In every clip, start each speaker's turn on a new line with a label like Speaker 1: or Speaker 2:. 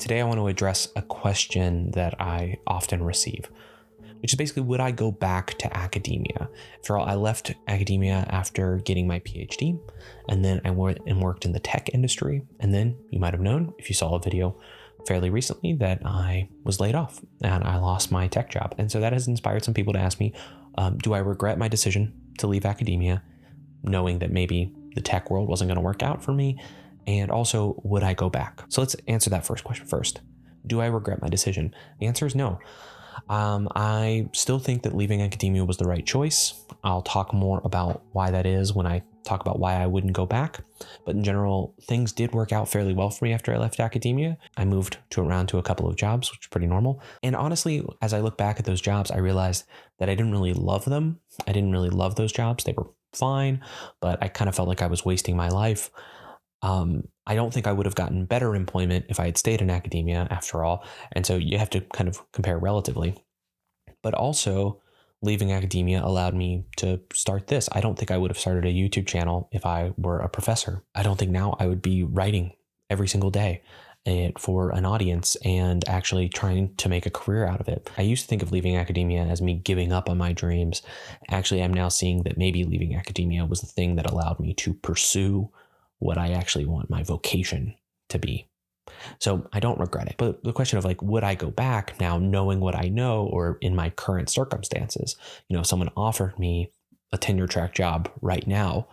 Speaker 1: Today I want to address a question that I often receive, which is basically, would I go back to academia? After all, I left academia after getting my PhD, and then I worked in the tech industry. And then you might have known, if you saw a video fairly recently, that I was laid off and I lost my tech job. And so that has inspired some people to ask me, do I regret my decision to leave academia, knowing that maybe the tech world wasn't going to work out for me? And also, would I go back? So let's answer that first question first. Do I regret my decision? The answer is no. I still think that leaving academia was the right choice. I'll talk more about why that is when I talk about why I wouldn't go back. But in general, things did work out fairly well for me after I left academia. I moved around to a couple of jobs, which is pretty normal. And honestly, as I look back at those jobs, I realized that I didn't really love them. I didn't really love those jobs. They were fine, but I kind of felt like I was wasting my life. I don't think I would have gotten better employment if I had stayed in academia, after all. And so you have to kind of compare relatively. But also, leaving academia allowed me to start this. I don't think I would have started a YouTube channel if I were a professor. I don't think now I would be writing every single day for an audience and actually trying to make a career out of it. I used to think of leaving academia as me giving up on my dreams. Actually, I'm now seeing that maybe leaving academia was the thing that allowed me to pursue what I actually want my vocation to be. So I don't regret it. But the question of would I go back now knowing what I know, or in my current circumstances, if someone offered me a tenure track job right now,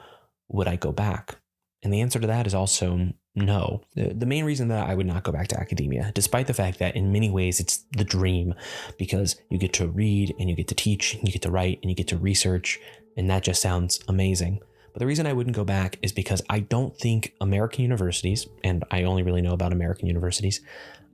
Speaker 1: would I go back? And the answer to that is also no. The main reason that I would not go back to academia, despite the fact that in many ways it's the dream, because you get to read and you get to teach and you get to write and you get to research, and that just sounds amazing. But the reason I wouldn't go back is because I don't think American universities, and I only really know about American universities,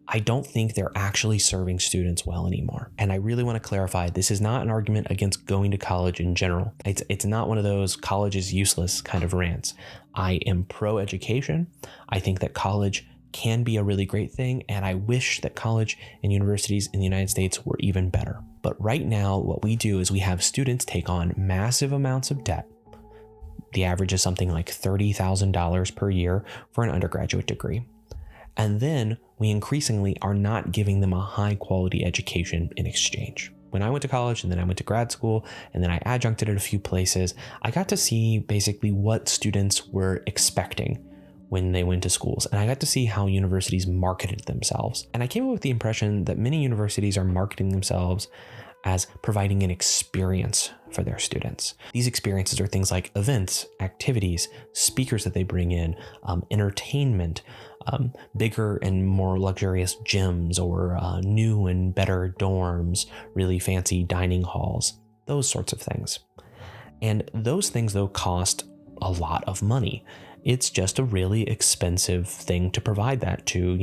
Speaker 1: I don't think they're actually serving students well anymore. And I really want to clarify, this is not an argument against going to college in general. It's not one of those college is useless kind of rants. I am pro education. I think that college can be a really great thing, and I wish that college and universities in the United States were even better. But right now, what we do is we have students take on massive amounts of debt. The average is something like $30,000 per year for an undergraduate degree. And then we increasingly are not giving them a high quality education in exchange. When I went to college and then I went to grad school and then I adjuncted at a few places, I got to see basically what students were expecting when they went to schools. And I got to see how universities marketed themselves. And I came up with the impression that many universities are marketing themselves as providing an experience for their students. These experiences are things like events, activities, speakers that they bring in, entertainment, bigger and more luxurious gyms, or new and better dorms, really fancy dining halls, those sorts of things. And those things, though, cost a lot of money. It's just a really expensive thing to provide that to,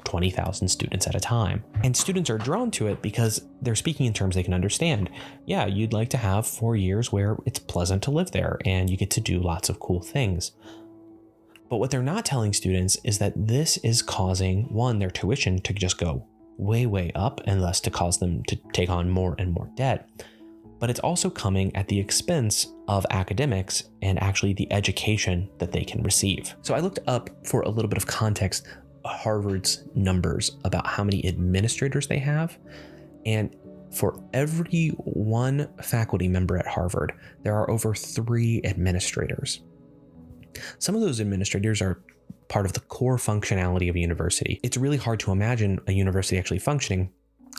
Speaker 1: 20,000 students at a time. And students are drawn to it because they're speaking in terms they can understand. Yeah, you'd like to have 4 years where it's pleasant to live there and you get to do lots of cool things. But what they're not telling students is that this is causing, one, their tuition to just go way, way up, and thus to cause them to take on more and more debt. But it's also coming at the expense of academics and actually the education that they can receive. So I looked up, for a little bit of context, Harvard's numbers about how many administrators they have. And for every one faculty member at Harvard, there are over 3 administrators. Some of those administrators are part of the core functionality of a university. It's really hard to imagine a university actually functioning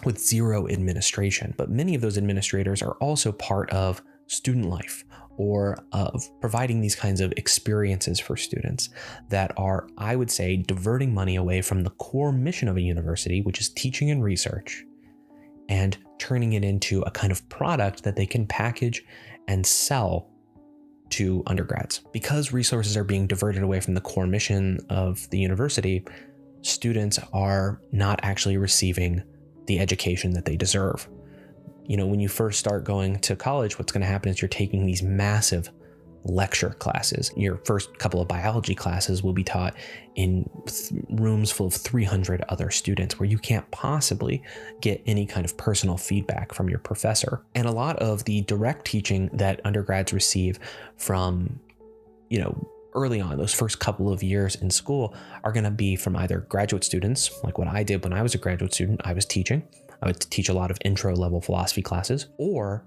Speaker 1: with zero administration, but many of those administrators are also part of student life, or of providing these kinds of experiences for students that are, I would say, diverting money away from the core mission of a university, which is teaching and research, and turning it into a kind of product that they can package and sell to undergrads. Because resources are being diverted away from the core mission of the university, students are not actually receiving the education that they deserve. When you first start going to college, what's going to happen is you're taking these massive lecture classes. Your first couple of biology classes will be taught in rooms full of 300 other students, where you can't possibly get any kind of personal feedback from your professor. And a lot of the direct teaching that undergrads receive from, early on, those first couple of years in school are going to be from either graduate students, like what I did when I was a graduate student. I was teaching. I would teach a lot of intro level philosophy classes, or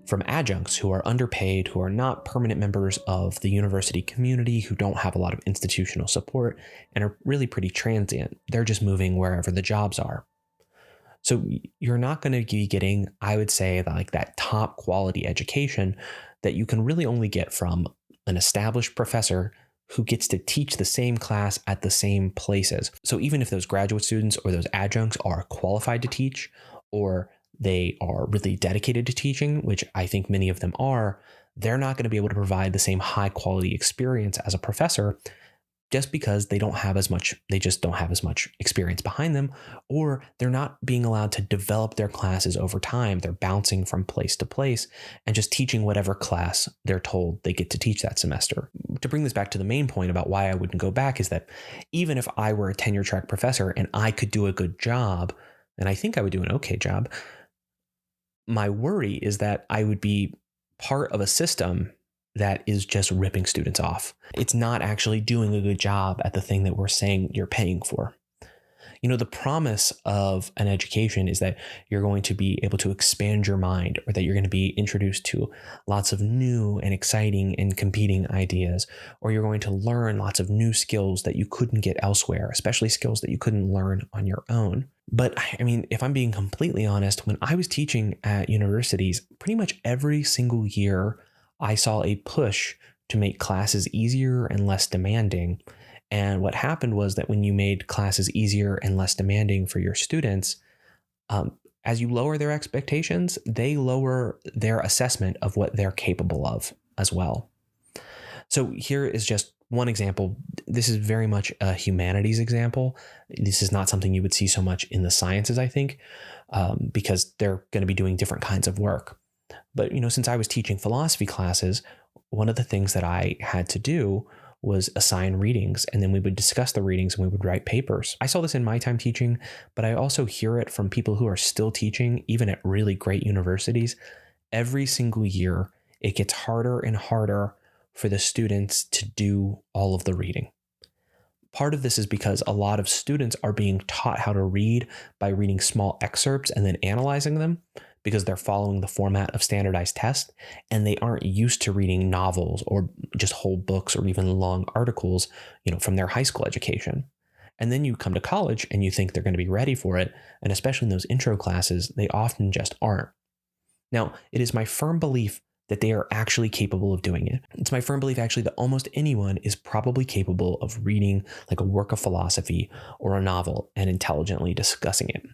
Speaker 1: from adjuncts who are underpaid, who are not permanent members of the university community, who don't have a lot of institutional support and are really pretty transient. They're just moving wherever the jobs are. So you're not going to be getting, I would say, like that top quality education that you can really only get from an established professor who gets to teach the same class at the same places. So even if those graduate students or those adjuncts are qualified to teach, or they are really dedicated to teaching, which I think many of them are, they're not going to be able to provide the same high quality experience as a professor, just because they just don't have as much experience behind them, or they're not being allowed to develop their classes over time. They're bouncing from place to place and just teaching whatever class they're told they get to teach that semester. To bring this back to the main point about why I wouldn't go back is that even if I were a tenure track professor and I could do a good job, and I think I would do an okay job, my worry is that I would be part of a system that is just ripping students off. It's not actually doing a good job at the thing that we're saying you're paying for. You know, the promise of an education is that you're going to be able to expand your mind, or that you're going to be introduced to lots of new and exciting and competing ideas, or you're going to learn lots of new skills that you couldn't get elsewhere, especially skills that you couldn't learn on your own. But I mean, if I'm being completely honest, when I was teaching at universities, pretty much every single year, I saw a push to make classes easier and less demanding. And what happened was that when you made classes easier and less demanding for your students, as you lower their expectations, they lower their assessment of what they're capable of as well. So here is just one example. This is very much a humanities example. This is not something you would see so much in the sciences, I think, because they're going to be doing different kinds of work. But, you know, since I was teaching philosophy classes, one of the things that I had to do was assign readings, and then we would discuss the readings and we would write papers. I saw this in my time teaching, but I also hear it from people who are still teaching, even at really great universities. Every single year, it gets harder and harder for the students to do all of the reading. Part of this is because a lot of students are being taught how to read by reading small excerpts and then analyzing them, because they're following the format of standardized tests, and they aren't used to reading novels or just whole books or even long articles, you know, from their high school education. And then you come to college and you think they're going to be ready for it. And especially in those intro classes, they often just aren't. Now, it is my firm belief that they are actually capable of doing it. It's my firm belief actually that almost anyone is probably capable of reading like a work of philosophy or a novel and intelligently discussing it.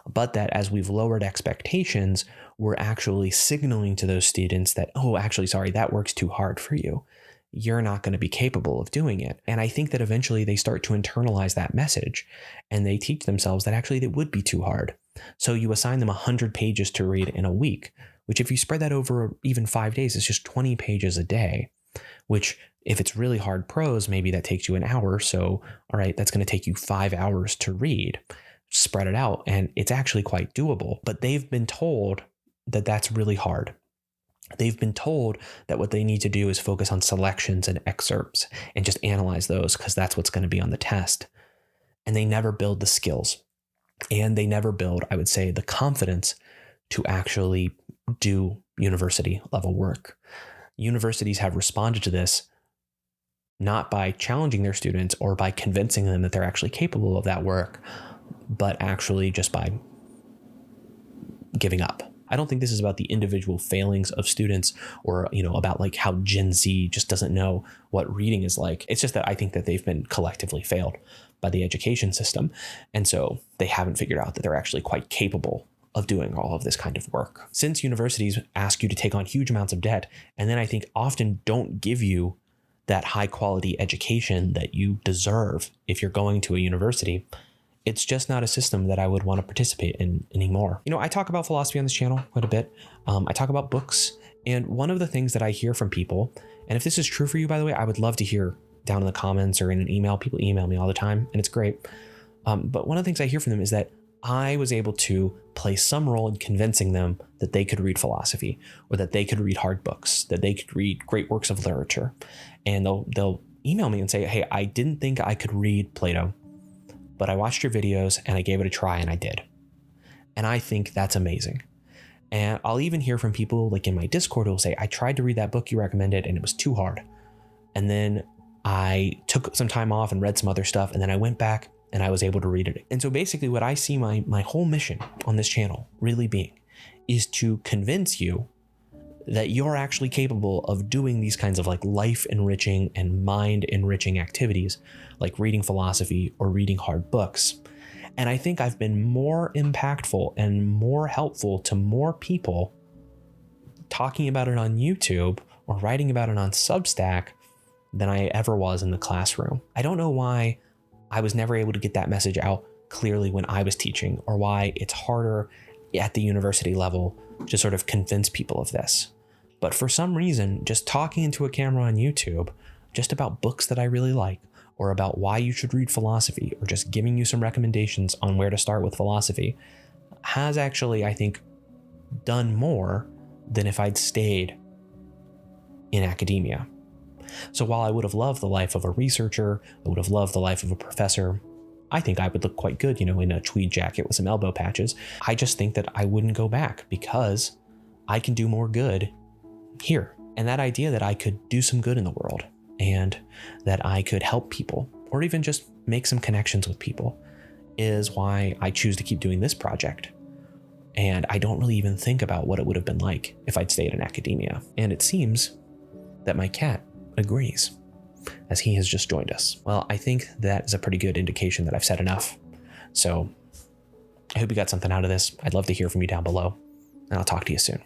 Speaker 1: But that as we've lowered expectations, we're actually signaling to those students that, oh, actually, sorry, that work's too hard for you. You're not going to be capable of doing it. And I think that eventually they start to internalize that message, and they teach themselves that actually it would be too hard. So you assign them 100 pages to read in a week, which if you spread that over even 5 days, it's just 20 pages a day, which if it's really hard prose, maybe that takes you an hour. So, all right, that's going to take you 5 hours to read. Spread it out, and it's actually quite doable. But they've been told that that's really hard. They've been told that what they need to do is focus on selections and excerpts and just analyze those because that's what's going to be on the test. And they never build the skills, and they never build, I would say, the confidence to actually do university level work. Universities have responded to this not by challenging their students or by convincing them that they're actually capable of that work, but actually just by giving up. I don't think this is about the individual failings of students or, you know, about like how Gen Z just doesn't know what reading is like. It's just that I think that they've been collectively failed by the education system. And so they haven't figured out that they're actually quite capable of doing all of this kind of work. Since universities ask you to take on huge amounts of debt, and then I think often don't give you that high quality education that you deserve if you're going to a university, it's just not a system that I would want to participate in anymore. You know, I talk about philosophy on this channel quite a bit. I talk about books. And one of the things that I hear from people, and if this is true for you, by the way, I would love to hear down in the comments or in an email. People email me all the time, and it's great. But one of the things I hear from them is that I was able to play some role in convincing them that they could read philosophy, or that they could read hard books, that they could read great works of literature. And they'll email me and say, hey, I didn't think I could read Plato, but I watched your videos and I gave it a try and I did. And I think that's amazing. And I'll even hear from people like in my Discord who will say, I tried to read that book you recommended and it was too hard. And then I took some time off and read some other stuff. And then I went back and I was able to read it. And so basically what I see my whole mission on this channel really being is to convince you that you're actually capable of doing these kinds of like life enriching and mind enriching activities like reading philosophy or reading hard books. And I think I've been more impactful and more helpful to more people talking about it on YouTube or writing about it on Substack than I ever was in the classroom. I don't know why I was never able to get that message out clearly when I was teaching, or why it's harder at the university level to sort of convince people of this. But for some reason, just talking into a camera on YouTube, just about books that I really like, or about why you should read philosophy, or just giving you some recommendations on where to start with philosophy, has actually, I think, done more than if I'd stayed in academia. So while I would have loved the life of a researcher, I would have loved the life of a professor, I think I would look quite good, in a tweed jacket with some elbow patches. I just think that I wouldn't go back because I can do more good here. And that idea that I could do some good in the world and that I could help people or even just make some connections with people is why I choose to keep doing this project. And I don't really even think about what it would have been like if I'd stayed in academia. And it seems that my cat agrees, as he has just joined us. Well, I think that is a pretty good indication that I've said enough. So I hope you got something out of this. I'd love to hear from you down below, and I'll talk to you soon.